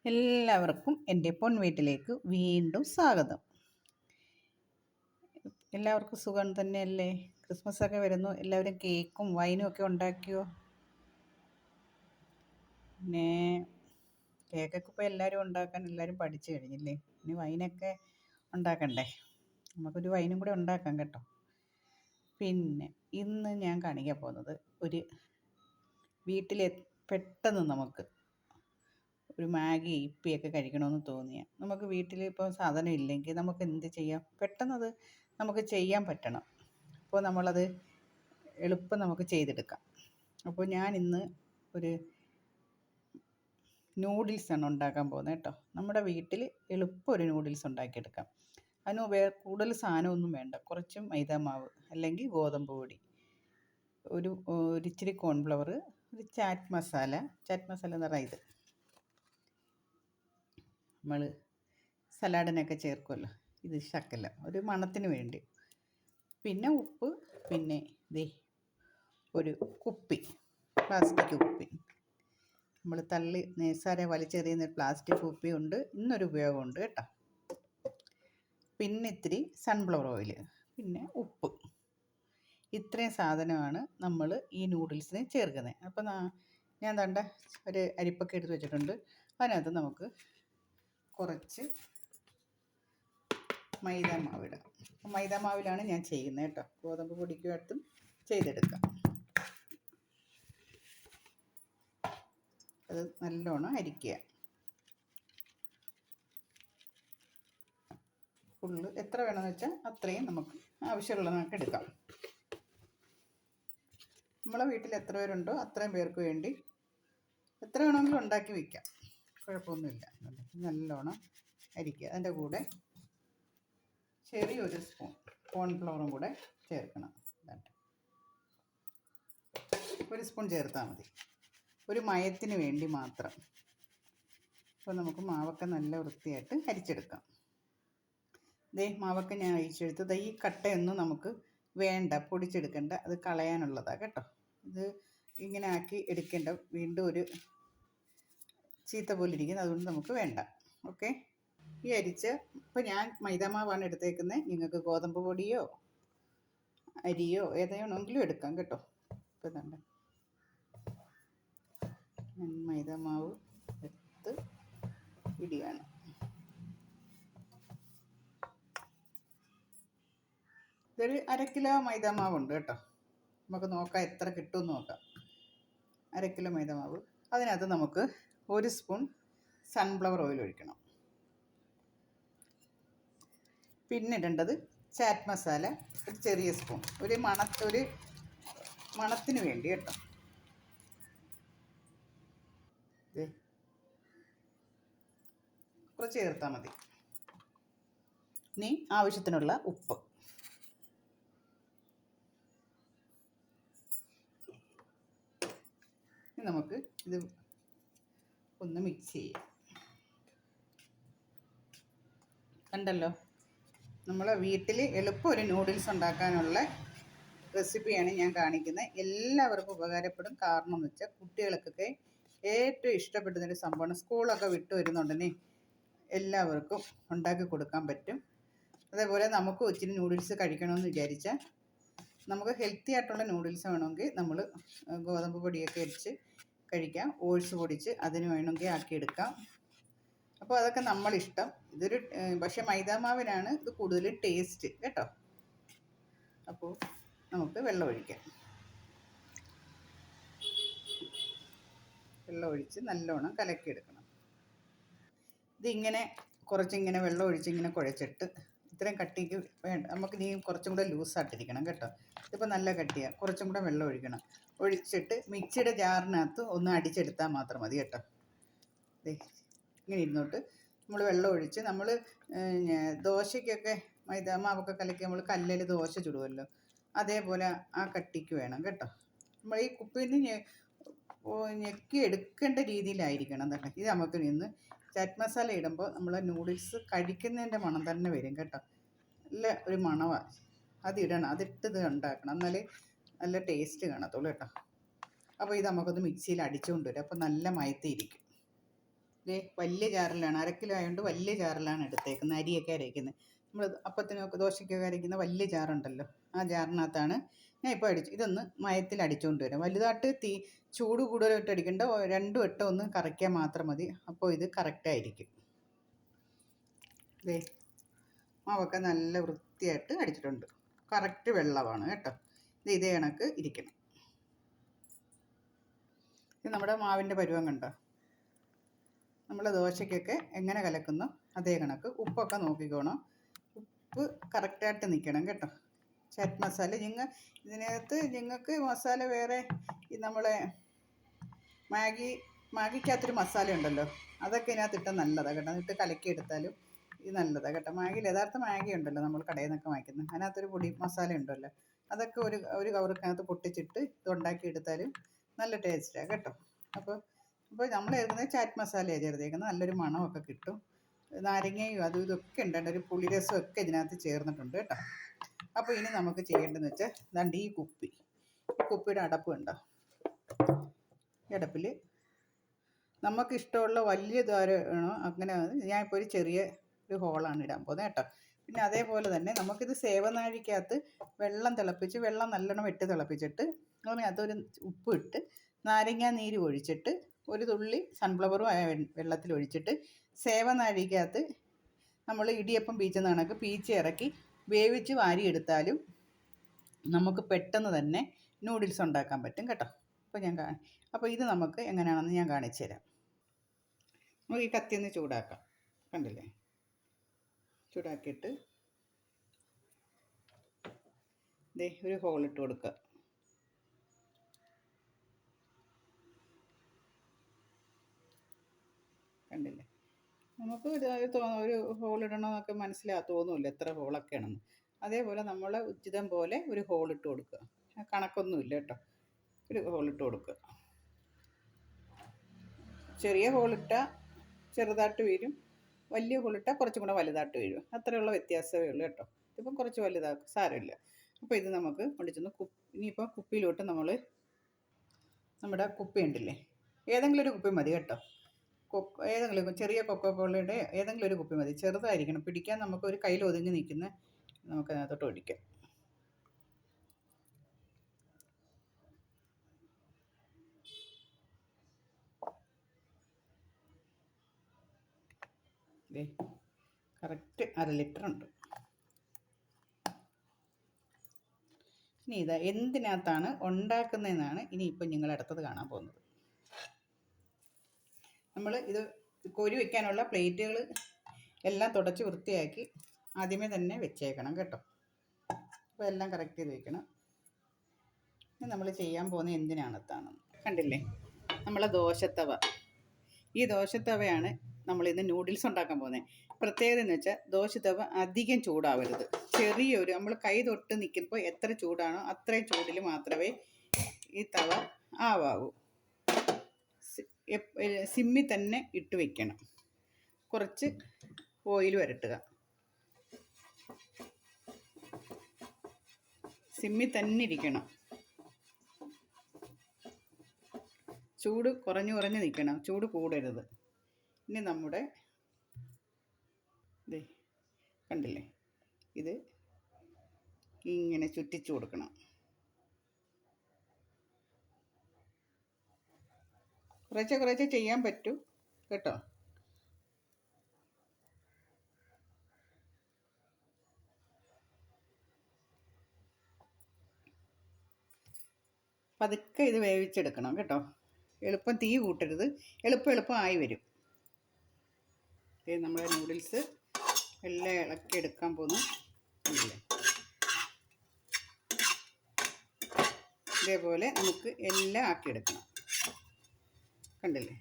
എല്ലാവർക്കും എൻ്റെ പൊൻവീട്ടിലേക്ക് വീണ്ടും സ്വാഗതം. എല്ലാവർക്കും സുഖം തന്നെയല്ലേ? ക്രിസ്മസ് ഒക്കെ വരുന്നു. എല്ലാവരും കേക്കും വൈനും ഒക്കെ ഉണ്ടാക്കിയോ? പിന്നെ കേക്കൊക്കെ ഇപ്പോൾ എല്ലാവരും ഉണ്ടാക്കാൻ എല്ലാവരും പഠിച്ചു കഴിഞ്ഞില്ലേ? ഇനി വൈനൊക്കെ ഉണ്ടാക്കണ്ടേ? നമുക്കൊരു വൈനും കൂടെ ഉണ്ടാക്കാം കേട്ടോ. പിന്നെ ഇന്ന് ഞാൻ കാണിക്കാൻ പോകുന്നത് ഒരു വീട്ടിൽ പെട്ടെന്ന് നമുക്ക് ഒരു മാഗി ഇപ്പിയൊക്കെ കഴിക്കണമെന്ന് തോന്നിയാൽ നമുക്ക് വീട്ടിൽ ഇപ്പോൾ സാധനം ഇല്ലെങ്കിൽ നമുക്ക് എന്ത് ചെയ്യാം? പെട്ടെന്നത് നമുക്ക് ചെയ്യാൻ പറ്റണം. അപ്പോൾ നമ്മളത് എളുപ്പം നമുക്ക് ചെയ്തെടുക്കാം. അപ്പോൾ ഞാൻ ഇന്ന് ഒരു നൂഡിൽസാണ് ഉണ്ടാക്കാൻ പോകുന്നത് കേട്ടോ. നമ്മുടെ വീട്ടിൽ എളുപ്പം ഒരു നൂഡിൽസ് ഉണ്ടാക്കിയെടുക്കാം. അതിന് കൂടുതൽ സാധനമൊന്നും വേണ്ട. കുറച്ച് മൈദാമാവ് അല്ലെങ്കിൽ ഗോതമ്പ് പൊടി, ഒരിച്ചിരി കോൺഫ്ലവർ, ഒരു ചാറ്റ് മസാല എന്ന് പറഞ്ഞാൽ ഇത് നമ്മൾ സലാഡിനൊക്കെ ചേർക്കുമല്ലോ, ഇത് ശകലം ഒരു മണത്തിന് വേണ്ടി, പിന്നെ ഉപ്പ്, പിന്നെ ഒരു കുപ്പി, പ്ലാസ്റ്റിക് കുപ്പി, നമ്മൾ തള്ളി നേസാരെ വലിച്ചെറിയുന്ന പ്ലാസ്റ്റിക് കുപ്പി ഉണ്ട്. ഇന്നൊരു ഉപയോഗമുണ്ട് കേട്ടോ. പിന്നെ ഇത്തിരി സൺഫ്ലവർ ഓയിൽ, പിന്നെ ഉപ്പ്. ഇത്രയും സാധനമാണ് നമ്മൾ ഈ നൂഡിൽസിന് ചേർക്കുന്നത്. അപ്പോൾ ഞാൻ ദാണ്ട ഒരു അരിപ്പൊക്കെ എടുത്ത് വെച്ചിട്ടുണ്ട്. അതിനകത്ത് നമുക്ക് കുറച്ച് മൈദാമാവിടാം. മൈദാമാവിലാണ് ഞാൻ ചെയ്യുന്നത് കേട്ടോ. ഗോതമ്പ് പൊടിക്കുമായിട്ടും ചെയ്തെടുക്കാം. അത് നല്ലോണം അരിക്കുക. ഫുള്ള് എത്ര വേണമെന്ന് വെച്ചാൽ അത്രയും നമുക്ക് ആവശ്യമുള്ളതൊക്കെ എടുക്കാം. നമ്മളെ വീട്ടിൽ എത്ര പേരുണ്ടോ അത്രയും പേർക്ക് വേണ്ടി എത്ര വേണമെങ്കിലും ഉണ്ടാക്കി വയ്ക്കാം, കുഴപ്പമൊന്നുമില്ല. നല്ലോണം അരിക്കുക. അതിൻ്റെ കൂടെ ചെറിയൊരു സ്പൂൺ കോൺഫ്ലവറും കൂടെ ചേർക്കണം. ഒരു സ്പൂൺ ചേർത്താൽ മതി, ഒരു മയത്തിന് വേണ്ടി മാത്രം. അപ്പോൾ നമുക്ക് മാവൊക്കെ നല്ല വൃത്തിയായിട്ട് അരിച്ചെടുക്കാം. മാവൊക്കെ ഞാൻ അരിച്ചെടുത്തത്. ഈ കട്ടയൊന്നും നമുക്ക് വേണ്ട, പൊടിച്ചെടുക്കേണ്ട, അത് കളയാനുള്ളതാണ് കേട്ടോ. ഇത് ഇങ്ങനെ ആക്കി എടുക്കേണ്ട, വീണ്ടും ഒരു ചീത്ത പോലെ ഇരിക്കുന്നത്, അതുകൊണ്ട് നമുക്ക് വേണ്ട. ഓക്കെ, ഈ ഇപ്പോൾ ഞാൻ മൈദാമാവാണ് എടുത്തേക്കുന്നത്. നിങ്ങൾക്ക് ഗോതമ്പ് പൊടിയോ അരിയോ ഏതാണെങ്കിലും എടുക്കാം കേട്ടോ. ഇപ്പോൾ ഇതുണ്ട്, ഞാൻ മൈദാമാവ് എടുത്ത് ഇടിയാണ്. ഇതൊരു 1/2 കിലോ മൈദാമാവുണ്ട് കേട്ടോ. നമുക്ക് നോക്കാം എത്ര കിട്ടുമെന്ന് നോക്കാം. 1/2 കിലോ മൈദാമാവ്. അതിനകത്ത് നമുക്ക് 1 സ്പൂൺ സൺഫ്ലവർ ഓയിൽ ഒഴിക്കണം. പിന്നെ ഇടേണ്ടത് ചാറ്റ് മസാല, ഒരു ചെറിയ സ്പൂൺ, ഒരു മണത്തിന് വേണ്ടി കേട്ടോ. കുറച്ച് ചേർത്താൽ മതി. ഇനി ആവശ്യത്തിനുള്ള ഉപ്പ്. നമുക്ക് ഇത് ഒന്ന് മിക്സ് ചെയ്യാം. കണ്ടല്ലോ, നമ്മളെ വീട്ടിൽ എളുപ്പം ഒരു നൂഡിൽസ് ഉണ്ടാക്കാനുള്ള റെസിപ്പിയാണ് ഞാൻ കാണിക്കുന്നത്. എല്ലാവർക്കും ഉപകാരപ്പെടും. കാരണം എന്ന് വെച്ചാൽ കുട്ടികൾക്കൊക്കെ ഏറ്റവും ഇഷ്ടപ്പെടുന്നൊരു സംഭവമാണ്. സ്കൂളൊക്കെ വിട്ടു വരുന്നുണ്ടെങ്കിൽ എല്ലാവർക്കും ഉണ്ടാക്കി കൊടുക്കാൻ പറ്റും. അതേപോലെ നമുക്ക് ഒത്തിരി നൂഡിൽസ് കഴിക്കണമെന്ന് വിചാരിച്ചാൽ നമുക്ക് ഹെൽത്തി ആയിട്ടുള്ള നൂഡിൽസ് വേണമെങ്കിൽ നമ്മൾ ഗോതമ്പ് പൊടിയൊക്കെ അരിച്ച് കഴിക്കാം. ഓട്സ് പൊടിച്ച് അതിന് വേണമെങ്കിൽ ആക്കിയെടുക്കാം. അപ്പോൾ അതൊക്കെ നമ്മളിഷ്ടം. പക്ഷേ മൈദാമാവിനാണ് ഇത് കൂടുതൽ ടേസ്റ്റ് കേട്ടോ. അപ്പോൾ നമുക്ക് വെള്ളം ഒഴിക്കാം. വെള്ളം ഒഴിച്ച് നല്ലോണം കലക്കിയെടുക്കണം. ഇതിങ്ങനെ കുറച്ചിങ്ങനെ വെള്ളം ഒഴിച്ചിങ്ങനെ കുഴച്ചിട്ട്, ഇത്രയും കട്ടിക്ക് വേണ്ട, നമുക്ക് നീ കുറച്ചും കൂടെ ലൂസായിട്ടിരിക്കണം കേട്ടോ. ഇതിപ്പോൾ നല്ല കട്ടിയാണ്. കുറച്ചും കൂടെ വെള്ളം ഒഴിച്ചിട്ട് മിക്സിയുടെ ജാറിനകത്ത് ഒന്ന് അടിച്ചെടുത്താൽ മാത്രം മതി കേട്ടോ. ഇങ്ങനെ ഇരുന്നോട്ട് നമ്മൾ വെള്ളം ഒഴിച്ച്, നമ്മൾ ദോശയ്ക്കൊക്കെ മൈദാമാവൊക്കെ കലക്കി നമ്മൾ കല്ലിൽ ദോശ ചുടുമല്ലോ, അതേപോലെ ആ കട്ടിക്ക് വേണം കേട്ടോ. നമ്മൾ ഈ കുപ്പിയിൽ നിന്ന് ഞെക്കി എടുക്കേണ്ട രീതിയിലായിരിക്കണം കേട്ടോ. ഇത് നമുക്ക് നിന്ന് ചാറ്റ് മസാല ഇടുമ്പോൾ നമ്മൾ നൂഡിൽസ് കഴിക്കുന്നതിൻ്റെ മണം തന്നെ വരും കേട്ടോ. നല്ല ഒരു മണമാണ്. അതിടണം, അതിട്ടത് ഉണ്ടാക്കണം, എന്നാലേ നല്ല ടേസ്റ്റ് കാണത്തുള്ളൂ കേട്ടോ. അപ്പോൾ ഇത് നമുക്കൊന്ന് മിക്സിയിൽ അടിച്ചുകൊണ്ട് വരും. അപ്പോൾ നല്ല മയത്തിയിരിക്കും. ഇത് വലിയ ജാറിലാണ്, 1/2 കിലോ ആയതുകൊണ്ട് വലിയ ജാറിലാണ് എടുത്തേക്കുന്നത്. അരിയൊക്കെ അരയ്ക്കുന്നത് നമ്മൾ അപ്പത്തിനൊക്കെ ദോശയ്ക്കൊക്കെ അരയ്ക്കുന്ന വലിയ ജാറുണ്ടല്ലോ, ആ ജാറിനകത്താണ് ഞാൻ ഇപ്പോൾ ഇതൊന്ന് മയത്തിൽ അടിച്ചുകൊണ്ട് വരാം. വലുതായിട്ട് ചൂട് കൂടുതലായിട്ട് അടിക്കേണ്ട, 2 വട്ടം ഒന്ന് കറക്കിയാൽ മാത്രം മതി. അപ്പോൾ ഇത് കറക്റ്റായിരിക്കും. ഇതേ മാവൊക്കെ നല്ല വൃത്തിയായിട്ട് അടിച്ചിട്ടുണ്ട്. കറക്റ്റ് വെള്ളമാണ് കേട്ടോ. ഇതേ കണക്ക് ഇരിക്കണം. ഇത് നമ്മുടെ മാവിൻ്റെ പരുവം കണ്ടോ. നമ്മൾ ദോശയ്ക്കൊക്കെ എങ്ങനെ കലക്കുന്നോ അതേ കണക്ക് ഉപ്പൊക്കെ നോക്കിക്കോണം. ഉപ്പ് കറക്റ്റായിട്ട് നിൽക്കണം കേട്ടോ. ചാറ്റ് മസാല ഇതിനകത്ത് നിങ്ങൾക്ക് മസാല വേറെ നമ്മളെ മാഗിക്കകത്തൊരു മസാല ഉണ്ടല്ലോ, അതൊക്കെ ഇതിനകത്ത് ഇട്ടാൽ നല്ലതാണ് കേട്ടോ. എന്നിട്ട് കലക്കി എടുത്താലും ഇത് നല്ലതാണ് കേട്ടോ. യഥാർത്ഥ മാഗി ഉണ്ടല്ലോ നമ്മൾ കടയിൽ നിന്നൊക്കെ വാങ്ങിക്കുന്നത്, അതിനകത്തൊരു പൊടി മസാല ഉണ്ടല്ലോ, അതൊക്കെ ഒരു കവറിനകത്ത് പൊട്ടിച്ചിട്ട് ഇത് ഉണ്ടാക്കി എടുത്താലും നല്ല ടേസ്റ്റാണ് കേട്ടോ. അപ്പോൾ നമ്മൾ ചേർക്കുന്നത് ചാറ്റ് മസാലയാണ് ചേർത്തേക്കുന്നത്. നല്ലൊരു മണമൊക്കെ കിട്ടും. നാരങ്ങയും അതും ഇതൊക്കെ ഉണ്ട്, ഒരു പുളിരസമൊക്കെ ഇതിനകത്ത് ചേർന്നിട്ടുണ്ട് കേട്ടോ. അപ്പോൾ ഇനി നമുക്ക് ചെയ്യേണ്ടതെന്ന് വെച്ചാൽ ദാണ്ട് ഈ കുപ്പിയുടെ അടപ്പ് ഉണ്ടോ, ഈ അടപ്പിൽ നമുക്കിഷ്ടമുള്ള വലിയ ദ്വാരമാണോ അങ്ങനെ ഞാൻ ഇപ്പോൾ ഒരു ചെറിയ ഹോളാണ് ഇടാൻ പോകുന്നത് കേട്ടോ. പിന്നെ അതേപോലെ തന്നെ നമുക്കിത് സേവനാഴിക്കകത്ത് വെള്ളം തിളപ്പിച്ച്, വെള്ളം നല്ലോണം വെട്ടി തിളപ്പിച്ചിട്ട് അതിനകത്തൊരു ഉപ്പ് ഇട്ട് നാരങ്ങ നീര് ഒഴിച്ചിട്ട് ഒരു തുള്ളി സൺഫ്ലവറും വെള്ളത്തിൽ ഒഴിച്ചിട്ട് സേവനാഴിക്കകത്ത് നമ്മൾ ഇടിയപ്പം പീച്ചുന്ന കണക്ക് പീച്ച് ഇറക്കി വേവിച്ച് വാരിയെടുത്താലും നമുക്ക് പെട്ടെന്ന് തന്നെ നൂഡിൽസ് ഉണ്ടാക്കാൻ പറ്റും കേട്ടോ. അപ്പോൾ ഇത് നമുക്ക് എങ്ങനെയാണെന്ന് ഞാൻ കാണിച്ചു തരാം. നമുക്ക് ഈ കത്തിയൊന്ന് ചൂടാക്കാം. കണ്ടില്ലേ, ചൂടാക്കിയിട്ട് ദേ ഒരു ഹോളിട്ട് കൊടുക്കുക. കണ്ടില്ലേ, നമുക്ക് ഒരു ഹോളിടണമെന്നൊക്കെ തോന്നുമില്ല എത്ര ഹോളൊക്കെയാണെന്ന്. അതേപോലെ നമ്മൾ ഉചിതം പോലെ ഒരു ഹോളിട്ട് കൊടുക്കുക. കണക്കൊന്നുമില്ല കേട്ടോ, ഒരു ഹോളിട്ട് കൊടുക്കുക. ചെറിയ ഹോളിട്ടാൽ ചെറുതായിട്ട് വീഴും, വലിയ ഹോളിട്ടാൽ കുറച്ചും കൂടെ വലുതായിട്ട് വീഴും. അത്രയുള്ള വ്യത്യാസമേ ഉള്ളൂ കേട്ടോ. ഇതിപ്പം കുറച്ച് വലുതാക്കും, സാരമില്ല. അപ്പോൾ ഇത് നമുക്ക് കൊണ്ടുചെന്ന് ഇനിയിപ്പോൾ കുപ്പിയിലോട്ട് നമ്മുടെ കുപ്പി ഉണ്ടല്ലേ, ഏതെങ്കിലും ഒരു കുപ്പി മതി കേട്ടോ. ഏതെങ്കിലും ചെറിയ കൊക്കോക്കോളയുടെ ഏതെങ്കിലും ഒരു കുപ്പി മതി, ചെറുതായിരിക്കണം പിടിക്കാൻ. നമുക്കൊരു കയ്യിൽ ഒതുങ്ങി നിൽക്കുന്ന നമുക്കതിനകത്തോട്ട് ഒഴിക്കാം. കറക്റ്റ് 1/2 ലിറ്റർ ഉണ്ട്. ഇനി ഇതാ എന്തിനകത്താണ് ഉണ്ടാക്കുന്നതെന്നാണ് ഇനിയിപ്പോൾ നിങ്ങൾ അടുത്തത് കാണാൻ പോകുന്നത്. നമ്മൾ ഇത് കോരി വയ്ക്കാനുള്ള പ്ലേറ്റുകൾ എല്ലാം തുടച്ച് വൃത്തിയാക്കി ആദ്യമേ തന്നെ വെച്ചേക്കണം കേട്ടോ. അപ്പോൾ എല്ലാം കറക്റ്റ് ചെയ്ത് വയ്ക്കണം. ഇനി നമ്മൾ ചെയ്യാൻ പോകുന്നത് എന്തിനകത്താണ് കണ്ടില്ലേ, നമ്മളെ ദോശത്തവ. ഈ ദോശത്തവയാണ് നമ്മളിന്ന് നൂഡിൽസ് ഉണ്ടാക്കാൻ പോകുന്നത്. പ്രത്യേകത എന്ന് വെച്ചാൽ ദോശത്തവ അധികം ചൂടാവരുത്. ചെറിയൊരു നമ്മൾ കൈ തൊട്ട് നിൽക്കുമ്പോൾ എത്ര ചൂടാണോ അത്രയും ചൂടിൽ മാത്രമേ ഈ തവ ആവാവൂ. സിമ്മിൽ തന്നെ ഇട്ട് വയ്ക്കണം. കുറച്ച് ഓയിൽ വരട്ടുക, സിമ്മിൽ തന്നെ ഇരിക്കണം. ചൂട് കുറഞ്ഞ് നിൽക്കണം, ചൂട് കൂടരുത്. ഇനി നമ്മുടെ കണ്ടില്ലേ, ഇത് ഇങ്ങനെ ചുറ്റിച്ചു കൊടുക്കണം. കുറേശ്ശെ ചെയ്യാൻ പറ്റും കേട്ടോ. പതുക്കെ ഇത് വേവിച്ചെടുക്കണം കേട്ടോ. എളുപ്പം തീ കൂട്ടരുത്, എളുപ്പം ആയി വരും. നമ്മുടെ നൂഡിൽസ് എല്ലാം ഇളക്കിയെടുക്കാൻ പോകുന്നു. ഇതേപോലെ നമുക്ക് എല്ലാം ആക്കിയെടുക്കണം. കണ്ടില്ലേ,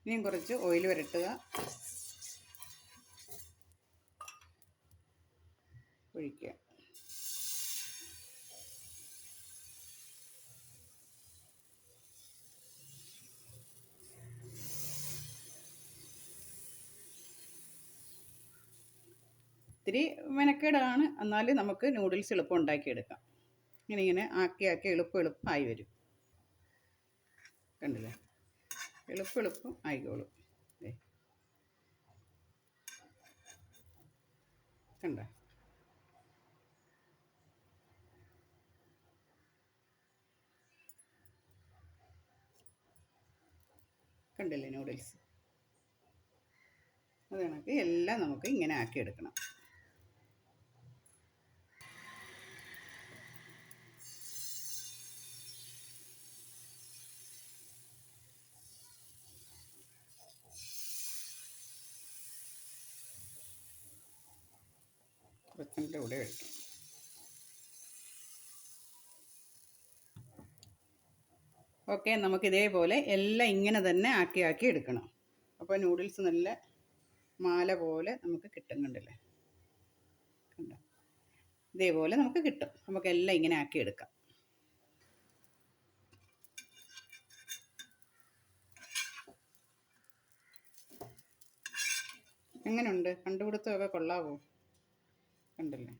ഇനിയും കുറച്ച് ഓയിൽ വരട്ടുക, ഒഴിക്കുക. ഇത്തിരി മെനക്കേടാണ്, എന്നാലും നമുക്ക് നൂഡിൽസ് എളുപ്പം ഉണ്ടാക്കിയെടുക്കാം. ഇങ്ങനെ ആക്കി ആക്കി എളുപ്പമായി വരും. കണ്ടില്ലേ, എളുപ്പം ആയിക്കോളും. കണ്ട, കണ്ടില്ലേ നൂഡിൽസ്. അത് കണക്ക് എല്ലാം നമുക്ക് ഇങ്ങനെ ആക്കിയെടുക്കണം. കുറച്ചിൻ്റെ കൂടെ കഴിക്കാം. ഓക്കെ, നമുക്ക് ഇതേപോലെ എല്ലാം ഇങ്ങനെ തന്നെ ആക്കി എടുക്കണം. അപ്പോൾ നൂഡിൽസ് നല്ല മാല പോലെ നമുക്ക് കിട്ടും. കണ്ടില്ലേ, കണ്ടോ, ഇതേപോലെ നമുക്ക് കിട്ടും. നമുക്കെല്ലാം ഇങ്ങനെ ആക്കി എടുക്കാം. എങ്ങനെയുണ്ട്? കണ്ടുപിടുത്തമൊക്കെ കൊള്ളാവോ? കണ്ടില്ലേ.